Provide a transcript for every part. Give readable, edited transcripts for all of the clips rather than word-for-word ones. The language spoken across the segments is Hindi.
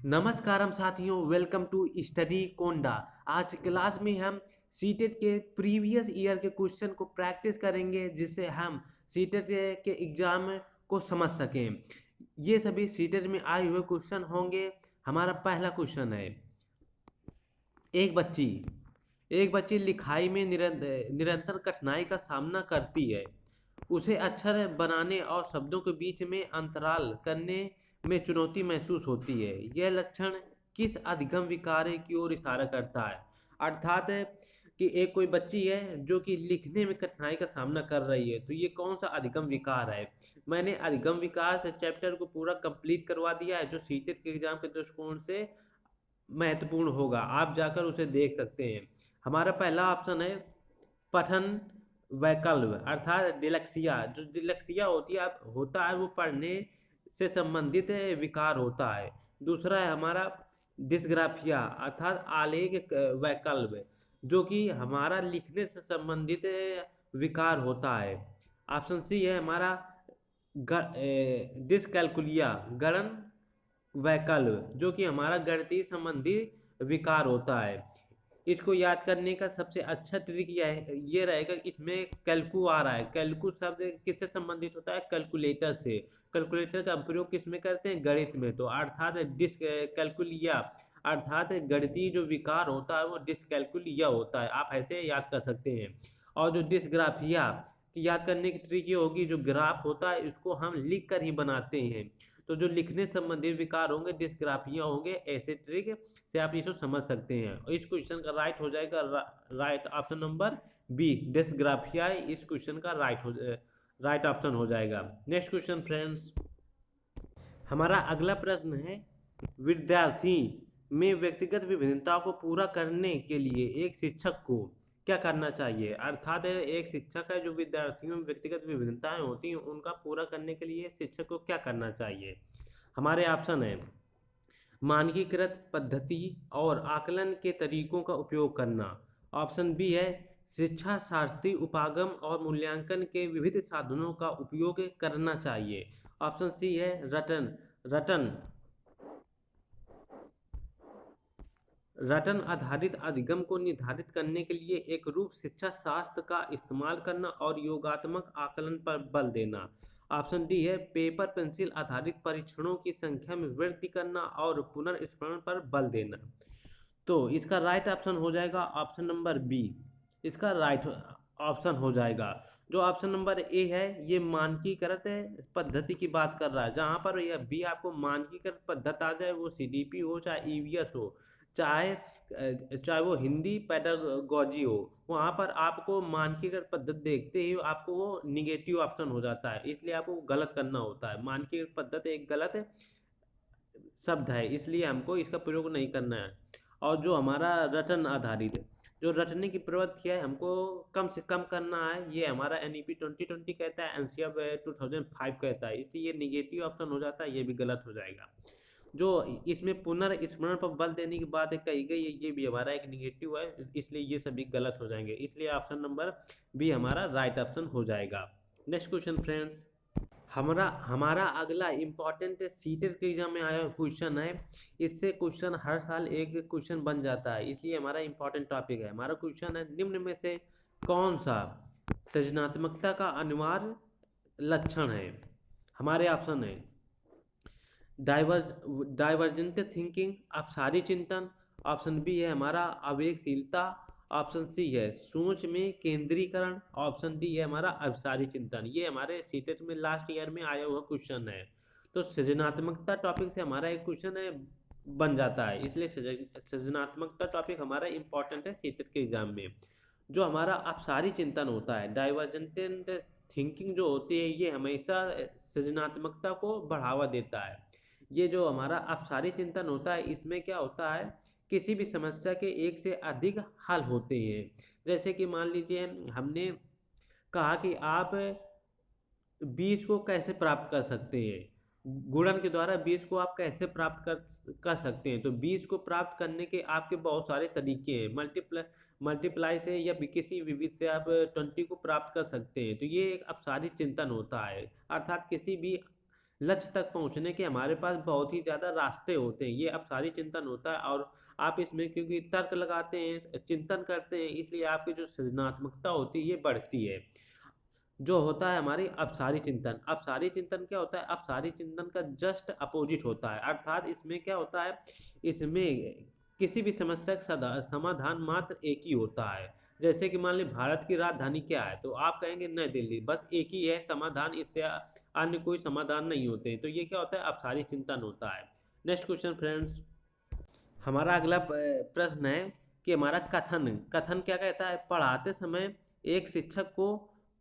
नमस्कारम साथियों, वेलकम टू स्टडी कोंडा। आज क्लास में हम सीटेट के प्रीवियस ईयर के क्वेश्चन को प्रैक्टिस करेंगे, जिससे हम सीटेट के एग्जाम को समझ सकें। ये सभी सीटेट में आए हुए क्वेश्चन होंगे। हमारा पहला क्वेश्चन है, एक बच्ची एक बच्ची लिखाई में निरंतर कठिनाई का सामना करती है। उसे अक्षर बनाने और शब्दों के बीच में अंतराल करने में चुनौती महसूस होती है। यह लक्षण किस अधिगम विकार की ओर इशारा करता है? अर्थात है कि एक कोई बच्ची है जो कि लिखने में कठिनाई का सामना कर रही है, तो ये कौन सा अधिगम विकार है? मैंने अधिगम विकार से चैप्टर को पूरा कंप्लीट करवा दिया है, जो सीटेट के एग्जाम के दृष्टिकोण से महत्वपूर्ण होगा। आप जाकर उसे देख सकते हैं। हमारा पहला ऑप्शन है पठन वैकल्प, अर्थात डिलेक्सिया। जो डिलेक्सिया होता है वो पढ़ने से संबंधित विकार होता है। दूसरा है हमारा डिस्ग्राफिया, अर्थात आलेख वैकल्प, जो कि हमारा लिखने से संबंधित विकार होता है। ऑप्शन सी है हमारा डिसकैलकुलिया, गणन वैकल्प, जो कि हमारा गणितीय संबंधी विकार होता है। इसको याद करने का सबसे अच्छा ट्रिक ये रहेगा, इसमें कैलकू आ रहा है। कैलकू शब्द किससे संबंधित होता है? कैलकुलेटर से। कैलकुलेटर का प्रयोग किस में करते हैं? गणित में। तो अर्थात डिसकैलकुलिया, अर्थात गणितीय जो विकार होता है वो डिसकैलकुलिया होता है। आप ऐसे याद कर सकते हैं। और जो डिसग्राफिया की याद करने की ट्रिक ये होगी, जो ग्राफ होता है इसको हम लिख कर ही बनाते हैं। तो जो लिखने संबंधित विकार होंगे डिस्ग्राफिया होंगे। ऐसे ट्रिक से आप इसको समझ सकते हैं। और इस क्वेश्चन का राइट हो जाएगा right option number B, dysgraphia इस क्वेश्चन का राइट ऑप्शन हो जाएगा। नेक्स्ट क्वेश्चन फ्रेंड्स, हमारा अगला प्रश्न है, विद्यार्थी में व्यक्तिगत विभिन्नताओं को पूरा करने के लिए एक शिक्षक को क्या करना चाहिए? अर्थात एक शिक्षक है, जो विद्यार्थियों में व्यक्तिगत विभिन्नताएं होती हैं उनका पूरा करने के लिए शिक्षक को क्या करना चाहिए? हमारे ऑप्शन है मानकीकृत पद्धति और आकलन के तरीकों का उपयोग करना। ऑप्शन बी है शिक्षा शास्त्री उपागम और मूल्यांकन के विविध साधनों का उपयोग करना चाहिए। ऑप्शन सी है रटन रटन रटन आधारित अधिगम को निर्धारित करने के लिए एक रूप शिक्षा शास्त्र का इस्तेमाल करना और योगात्मक आकलन पर बल देना। ऑप्शन डी है पेपर पेंसिल आधारित परीक्षणों की संख्या में वृद्धि करना और पुनर्स्मरण पर बल देना। तो इसका राइट ऑप्शन हो जाएगा ऑप्शन नंबर बी। इसका राइट ऑप्शन हो जाएगा। जो ऑप्शन नंबर ए है ये मानकीकृत पद्धति की बात कर रहा है। जहाँ पर यह बी आपको मानकीकृत पद्धति आ जाए, वो सीडीपी हो चाहे ईवीएस हो, चाहे वो हिंदी पेडागोजी हो, वहाँ पर आपको मानकीकृत पद्धति देखते ही आपको वो निगेटिव ऑप्शन हो जाता है। इसलिए आपको गलत करना होता है। मानकीकृत पद्धति एक गलत शब्द है, इसलिए हमको इसका प्रयोग नहीं करना है। और जो हमारा रचन आधारित है, जो रचने की प्रवृत्ति है हमको कम से कम करना है, ये हमारा एनईपी 2020 कहता है, एनसीएफ 2005 कहता है। इसलिए ये निगेटिव ऑप्शन हो जाता है, ये भी गलत हो जाएगा। जो इसमें पुनर्स्मरण पर बल देने की बात कही गई है, ये भी हमारा एक निगेटिव है, इसलिए ये सभी गलत हो जाएंगे। इसलिए ऑप्शन नंबर बी हमारा राइट ऑप्शन हो जाएगा। नेक्स्ट क्वेश्चन फ्रेंड्स, हमारा हमारा अगला इम्पॉर्टेंट सीटेट के एग्जाम में आया क्वेश्चन है। इससे क्वेश्चन हर साल एक क्वेश्चन बन जाता है, इसलिए हमारा इम्पॉर्टेंट टॉपिक है। हमारा क्वेश्चन है, निम्न में से कौन सा सृजनात्मकता का अनिवार्य लक्षण है? हमारे ऑप्शन है डाइवर्जेंट थिंकिंग, अपसारी चिंतन। ऑप्शन बी है हमारा आवेगशीलता। ऑप्शन सी है सोच में केंद्रीकरण। ऑप्शन डी है हमारा अपसारी चिंतन। ये हमारे सीटेट में लास्ट ईयर में आया हुआ क्वेश्चन है। तो सृजनात्मकता टॉपिक से हमारा एक क्वेश्चन है बन जाता है, इसलिए सृजनात्मकता टॉपिक हमारा इंपॉर्टेंट है सीटेट के एग्जाम में। जो हमारा अपसारी चिंतन होता है, डाइवर्जेंट थिंकिंग जो होती है, ये हमेशा सृजनात्मकता को बढ़ावा देता है। ये जो हमारा अपसारी चिंतन होता है, इसमें क्या होता है, किसी भी समस्या के एक से अधिक हल होते हैं। जैसे कि मान लीजिए हमने कहा कि आप बीज को कैसे प्राप्त कर सकते हैं, गुणन के द्वारा बीज को आप कैसे प्राप्त कर सकते हैं। तो बीज को प्राप्त करने के आपके बहुत सारे तरीके हैं। मल्टीप्लाई से या किसी विविध से आप 20 को प्राप्त कर सकते हैं। तो ये एक अपसारी चिंतन होता है, अर्थात किसी भी लक्ष्य तक पहुंचने के हमारे पास बहुत ही ज़्यादा रास्ते होते हैं, ये अपसारी चिंतन होता है। और आप इसमें क्योंकि तर्क लगाते हैं, चिंतन करते हैं, इसलिए आपकी जो सृजनात्मकता होती है ये बढ़ती है। जो होता है हमारी अपसारी चिंतन, अपसारी चिंतन क्या होता है, अपसारी चिंतन का जस्ट अपोजिट होता है। अर्थात इसमें क्या होता है, इसमें किसी भी समस्या का समाधान मात्र एक ही होता है। जैसे कि मान ली भारत की राजधानी क्या है, तो आप कहेंगे नई दिल्ली, बस एक ही है समाधान, इससे अन्य कोई समाधान नहीं होते हैं। तो ये क्या होता है, अपसारी चिंतन होता है। नेक्स्ट क्वेश्चन फ्रेंड्स, हमारा अगला प्रश्न है कि हमारा कथन कथन क्या कहता है, पढ़ाते समय एक शिक्षक को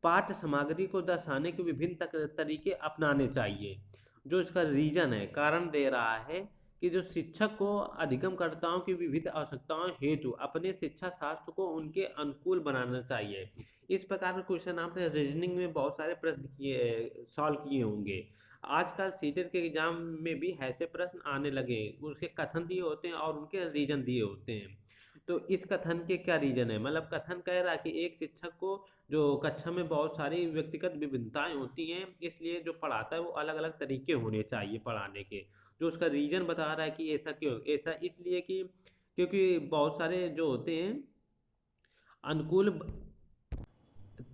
पाठ्य सामग्री को दर्शाने के विभिन्न तरीके अपनाने चाहिए। जो इसका रीजन है, कारण दे रहा है कि जो शिक्षक को अधिगमकर्ताओं की विविध आवश्यकताओं हेतु अपने शिक्षा शास्त्र को उनके अनुकूल बनाना चाहिए। इस प्रकार के क्वेश्चन आपने रीजनिंग में बहुत सारे प्रश्न किए, सॉल्व किए होंगे। आजकल सीटेट के एग्जाम में भी ऐसे प्रश्न आने लगे हैं, उसके कथन दिए होते हैं और उनके रीजन दिए होते हैं। तो इस कथन के क्या रीजन है, मतलब कथन कह रहा है कि एक शिक्षक को जो कक्षा में बहुत सारी व्यक्तिगत विभिन्नताएं होती हैं, इसलिए जो पढ़ाता है वो अलग अलग तरीके होने चाहिए पढ़ाने के। जो उसका रीजन बता रहा है कि ऐसा क्यों, ऐसा इसलिए कि क्योंकि बहुत सारे जो होते हैं अनुकूल,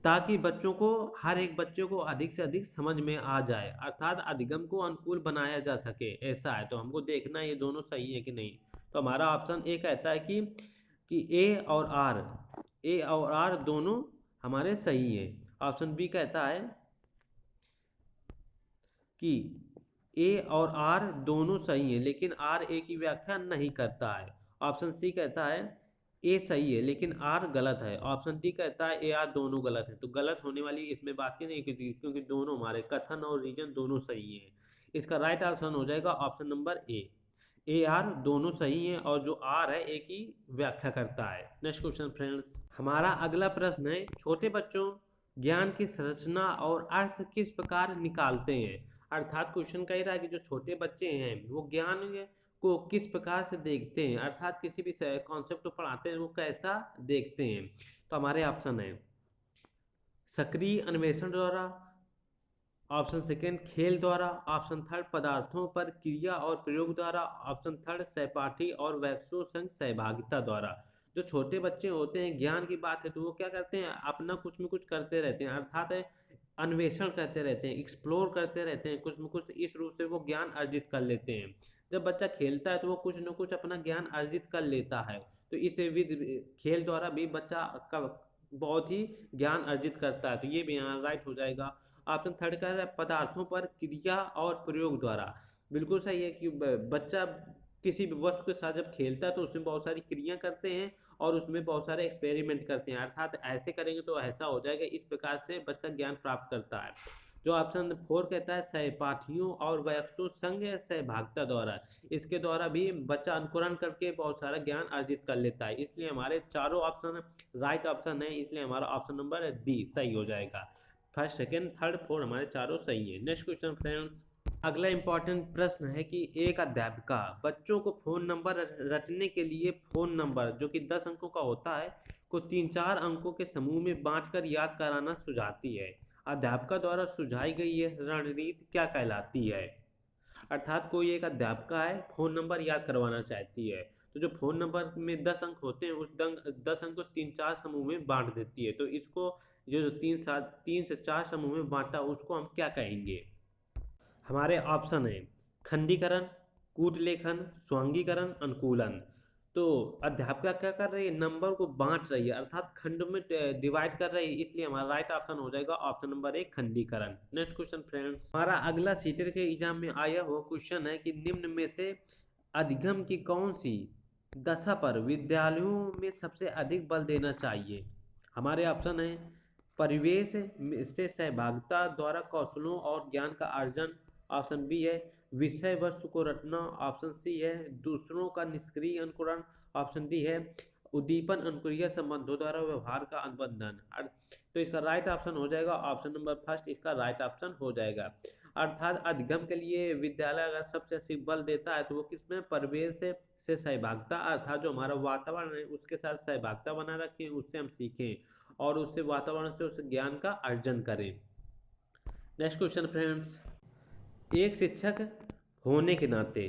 ताकि बच्चों को, हर एक बच्चे को अधिक से अधिक समझ में आ जाए, अर्थात अधिगम को अनुकूल बनाया जा सके, ऐसा है। तो हमको देखना ये दोनों सही है कि नहीं। तो हमारा ऑप्शन ए कहता है कि ए और आर दोनों हमारे सही है। ऑप्शन बी कहता है कि ए और आर दोनों सही है लेकिन आर ए की व्याख्या नहीं करता है। ऑप्शन सी कहता है ए सही है लेकिन आर गलत है। ऑप्शन डी कहता है ए आर दोनों गलत है। तो गलत होने वाली इसमें बात ही नहीं, क्योंकि दोनों हमारे कथन और रीजन दोनों सही है। इसका राइट ऑप्शन हो जाएगा ऑप्शन नंबर ए आर दोनों सही है और जो आर है ए की व्याख्या करता है। नेक्स्ट क्वेश्चन फ्रेंड्स, हमारा अगला प्रश्न है, छोटे बच्चों ज्ञान की संरचना और अर्थ किस प्रकार निकालते हैं। अर्थात क्वेश्चन कह रहा है कि जो छोटे बच्चे हैं वो ज्ञान को किस प्रकार से देखते हैं, अर्थात किसी भी कॉन्सेप्ट को पढ़ाते हैं वो कैसा देखते हैं। तो हमारे ऑप्शन है सक्रिय अन्वेषण द्वारा, ऑप्शन सेकेंड खेल द्वारा, ऑप्शन थर्ड पदार्थों पर क्रिया और प्रयोग द्वारा, ऑप्शन थर्ड सहपाठी और वैक्सो संग सहभागिता द्वारा। जो छोटे बच्चे होते हैं, ज्ञान की बात है तो वो क्या करते हैं, अपना कुछ में कुछ करते रहते हैं, अर्थात अन्वेषण करते रहते हैं, एक्सप्लोर करते रहते हैं कुछ न कुछ, इस रूप से वो ज्ञान अर्जित कर लेते हैं। जब बच्चा खेलता है तो वो कुछ न कुछ अपना ज्ञान अर्जित कर लेता है। तो इस विधि खेल द्वारा भी बच्चा का बहुत ही ज्ञान अर्जित करता है। तो ये भी यहाँ राइट हो जाएगा। ऑप्शन थर्ड कह रहा है पदार्थों पर क्रिया और प्रयोग द्वारा। बिल्कुल सही है कि बच्चा किसी भी वस्तु के साथ जब खेलता है तो उसमें बहुत सारी क्रिया करते हैं और उसमें बहुत सारे एक्सपेरिमेंट करते हैं, अर्थात ऐसे करेंगे तो ऐसा हो जाएगा, इस प्रकार से बच्चा ज्ञान प्राप्त करता है। जो ऑप्शन फोर कहता है सहपाठियों और वयस्कों संग सहभागिता द्वारा, इसके द्वारा भी बच्चा अनुकरण करके बहुत सारा ज्ञान अर्जित कर लेता है। इसलिए हमारे चारों ऑप्शन राइट ऑप्शन है, इसलिए हमारा ऑप्शन नंबर डी सही हो जाएगा। फर्स्ट सेकेंड थर्ड फोर हमारे चारों सही है। नेक्स्ट क्वेश्चन फ्रेंड्स, अगला इंपॉर्टेंट प्रश्न है कि एक अध्यापिका बच्चों को फोन नंबर रटने के लिए फोन नंबर जो कि 10 अंकों का होता है को 3-4 अंकों के समूह में बांटकर याद कराना सुझाती है। अध्यापिका द्वारा सुझाई गई यह रणनीति क्या कहलाती है। अर्थात कोई एक अध्यापिका है, फोन नंबर याद करवाना चाहती है, तो जो फोन नंबर में 10 अंक होते हैं उस 10 अंक को 3-4 समूह में बांट देती है। तो इसको जो 3 से 4 समूह में बांटा उसको हम क्या कहेंगे। हमारे ऑप्शन है खंडीकरण, कूटलेखन, स्वांगीकरण, अनुकूलन। तो अध्यापिका क्या कर रही है, नंबर को बांट रही है, अर्थात खंड में डिवाइड कर रही है, इसलिए हमारा राइट ऑप्शन हो जाएगा ऑप्शन नंबर ए खंडीकरण। नेक्स्ट क्वेश्चन फ्रेंड्स, हमारा अगला सीटेट के एग्जाम में आया हुआ क्वेश्चन है कि निम्न में से अधिगम की कौन सी दशा पर विद्यालयों में सबसे अधिक बल देना चाहिए। हमारे ऑप्शन है परिवेश से सहभागिता द्वारा कौशलों और ज्ञान का अर्जन, ऑप्शन बी है विषय वस्तु को रटना, ऑप्शन सी है दूसरों का निष्क्रिय अनुकरण, ऑप्शन डी है उद्दीपन अनुक्रिया संबंधों द्वारा व्यवहार का अनुबंधन। तो इसका राइट ऑप्शन हो जाएगा ऑप्शन नंबर फर्स्ट, इसका राइट ऑप्शन हो जाएगा। अर्थात अधिगम के लिए विद्यालय अगर सबसे अधिक बल देता है तो वो किसमें, परिवेश से सहभागिता, अर्थात जो हमारा वातावरण है उसके साथ सहभागिता बना रखें, उससे हम सीखें और उससे वातावरण से उस ज्ञान का अर्जन करें। नेक्स्ट क्वेश्चन फ्रेंड्स, एक शिक्षक होने के नाते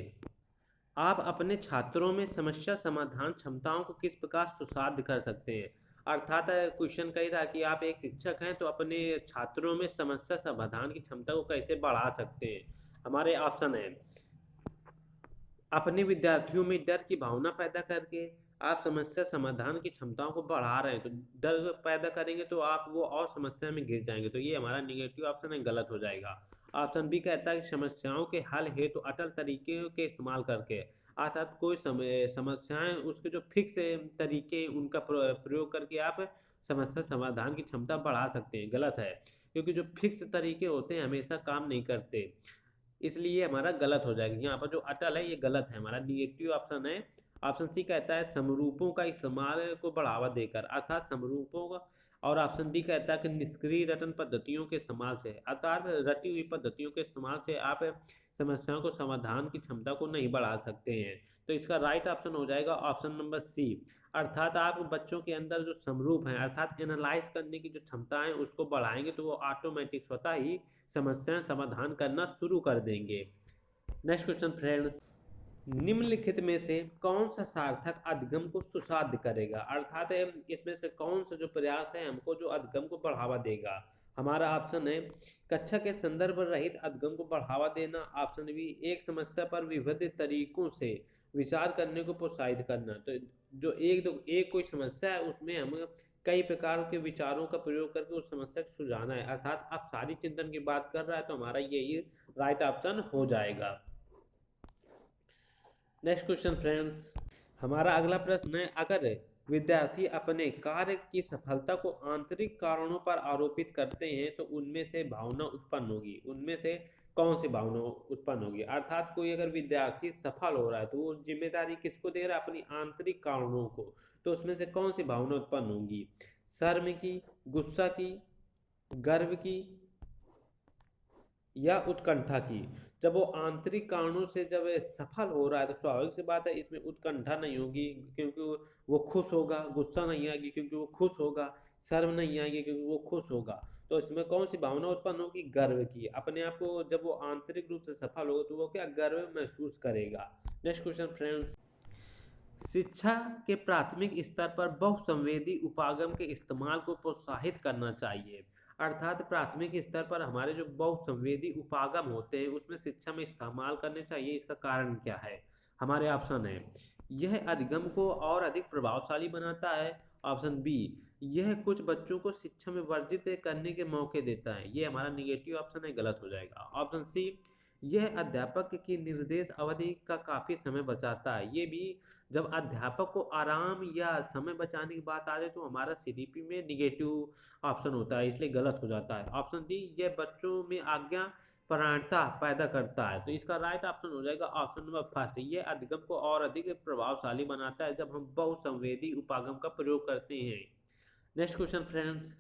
आप अपने छात्रों में समस्या समाधान क्षमताओं को किस प्रकार सुसाध्य कर सकते हैं। अर्थात क्वेश्चन कह रहा है कि आप एक शिक्षक हैं तो अपने छात्रों में समस्या समाधान की क्षमता को कैसे बढ़ा सकते हैं। हमारे ऑप्शन है, अपने विद्यार्थियों में डर की भावना पैदा करके आप समस्या समाधान की क्षमताओं को बढ़ा रहे हैं, तो डर पैदा करेंगे तो आप वो और समस्या में घिर जाएंगे, तो ये हमारा निगेटिव ऑप्शन है, गलत हो जाएगा। ऑप्शन बी कहता है कि समस्याओं के हल हेतु अटल तरीके के इस्तेमाल करके, अर्थात कोई समस्याएं उसके जो फिक्स तरीके उनका प्रयोग करके आप समस्या समाधान की क्षमता बढ़ा सकते हैं, गलत है। क्योंकि जो फिक्स तरीके होते हैं हमेशा काम नहीं करते, इसलिए हमारा गलत हो जाएगा। यहाँ पर जो अटल है ये गलत है, हमारा निगेटिव ऑप्शन है। ऑप्शन सी कहता है समरूपों का इस्तेमाल को बढ़ावा देकर, अर्थात समरूपों का। और ऑप्शन डी कहता है कि निष्क्रिय रटन पद्धतियों के इस्तेमाल से, अर्थात रटी हुई पद्धतियों के इस्तेमाल से आप समस्याओं को समाधान की क्षमता को नहीं बढ़ा सकते हैं। तो इसका राइट ऑप्शन हो जाएगा ऑप्शन नंबर सी, अर्थात आप बच्चों के अंदर जो समरूप हैं अर्थात एनालाइज करने की जो क्षमता है उसको बढ़ाएंगे तो वो ऑटोमेटिक स्वतः ही समस्याएं समाधान करना शुरू कर देंगे। नेक्स्ट क्वेश्चन फ्रेंड्स, निम्नलिखित में से कौन सा सार्थक अधिगम को सुसाध्य करेगा, अर्थात इसमें से कौन सा जो प्रयास है हमको जो अधिगम को बढ़ावा देगा। हमारा ऑप्शन है, कक्षा के संदर्भ रहित अधिगम को बढ़ावा देना। ऑप्शन बी, एक समस्या पर विविध तरीकों से विचार करने को प्रोत्साहित करना। तो जो एक कोई समस्या है उसमें हम कई प्रकार के विचारों का प्रयोग करके उस समस्या को सुलझाना है, अर्थात आप सारी चिंतन की बात कर रहा है तो हमारा यही राइट ऑप्शन हो जाएगा। नेक्स्ट क्वेश्चन फ्रेंड्स, हमारा अगला प्रश्न है, अगर विद्यार्थी अपने कार्य की सफलता को आंतरिक कारणों पर आरोपित करते हैं तो उनमें से भावना उत्पन्न होगी, उनमें से कौन सी भावना उत्पन्न होगी। अर्थात कोई अगर विद्यार्थी सफल हो रहा है तो वो जिम्मेदारी किसको दे रहा है, अपनी आंतरिक कारणों को, तो उसमें से कौन सी भावना उत्पन्न होगी, शर्म की, गुस्सा की, गर्व की या उत्कंठा की। जब वो आंतरिक कारणों से जब सफल हो रहा है तो स्वाभाविक सी बात है इसमें उत्कंठा नहीं होगी क्योंकि वो खुश होगा, गुस्सा नहीं आएगी क्योंकि वो खुश होगा, शर्म नहीं आएगी क्योंकि वो खुश होगा। तो इसमें कौन सी भावना उत्पन्न होगी, गर्व की। अपने आप को जब वो आंतरिक रूप से सफल होगा तो वो क्या गर्व महसूस करेगा। नेक्स्ट क्वेश्चन फ्रेंड्स, शिक्षा के प्राथमिक स्तर पर बहुसंवेदी उपागम के इस्तेमाल को प्रोत्साहित करना चाहिए, अर्थात प्राथमिक स्तर पर हमारे जो बहुसंवेदी उपागम होते हैं उसमें शिक्षा में इस्तेमाल करने चाहिए। इसका कारण क्या है, हमारे ऑप्शन है, यह अधिगम को और अधिक प्रभावशाली बनाता है। ऑप्शन बी, यह कुछ बच्चों को शिक्षा में वर्जित करने के मौके देता है, ये हमारा निगेटिव ऑप्शन है, गलत हो जाएगा। ऑप्शन सी, यह अध्यापक की निर्देश अवधि का काफी समय बचाता है, ये भी जब अध्यापक को आराम या समय बचाने की बात आ जाए तो हमारा सीडीपी में निगेटिव ऑप्शन होता है, इसलिए गलत हो जाता है। ऑप्शन डी, यह बच्चों में आज्ञा परायणता पैदा करता है, तो इसका राइट ऑप्शन हो जाएगा ऑप्शन नंबर फर्स्ट, ये अधिगम को और अधिक प्रभावशाली बनाता है जब हम बहुसंवेदी उपागम का प्रयोग करते हैं। नेक्स्ट क्वेश्चन फ्रेंड्स,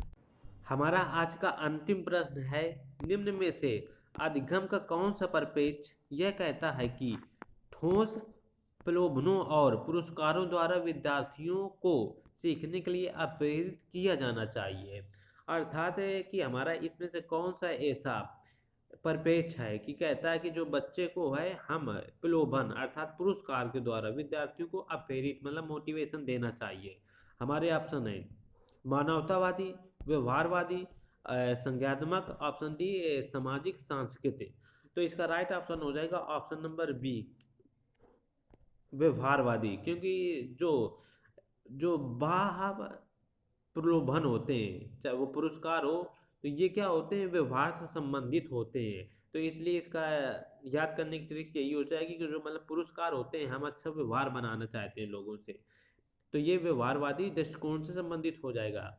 हमारा आज का अंतिम प्रश्न है, निम्न में से अधिगम का कौन सा परिपेक्ष यह कहता है कि ठोस प्रलोभनों और पुरस्कारों द्वारा विद्यार्थियों को सीखने के लिए प्रेरित किया जाना चाहिए। अर्थात है कि हमारा इसमें से कौन सा ऐसा परिपेक्ष है कि कहता है कि जो बच्चे को है हम प्रलोभन अर्थात पुरस्कार के द्वारा विद्यार्थियों को प्रेरित मतलब मोटिवेशन देना चाहिए। हमारे ऑप्शन है, मानवतावादी, व्यवहारवादी, संज्ञानात्मक, ऑप्शन डी सामाजिक सांस्कृतिक। तो इसका राइट ऑप्शन हो जाएगा ऑप्शन नंबर बी, व्यवहारवादी। क्योंकि जो जो बाह्य प्रलोभन होते हैं चाहे वो पुरस्कार हो तो ये क्या होते हैं, व्यवहार से संबंधित होते हैं। तो इसलिए इसका याद करने की ट्रिक यही हो जाएगी कि जो मतलब पुरस्कार होते हैं हम अच्छा व्यवहार बनाना चाहते हैं लोगों से, तो ये व्यवहारवादी दृष्टिकोण से संबंधित हो जाएगा।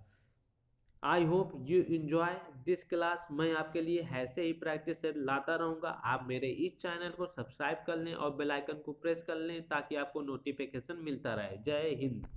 I hope you enjoy this class. मैं आपके लिए ऐसे ही प्रैक्टिस लाता रहूँगा। आप मेरे इस चैनल को सब्सक्राइब कर लें और बेल आइकन को प्रेस कर लें ताकि आपको नोटिफिकेशन मिलता रहे। जय हिंद।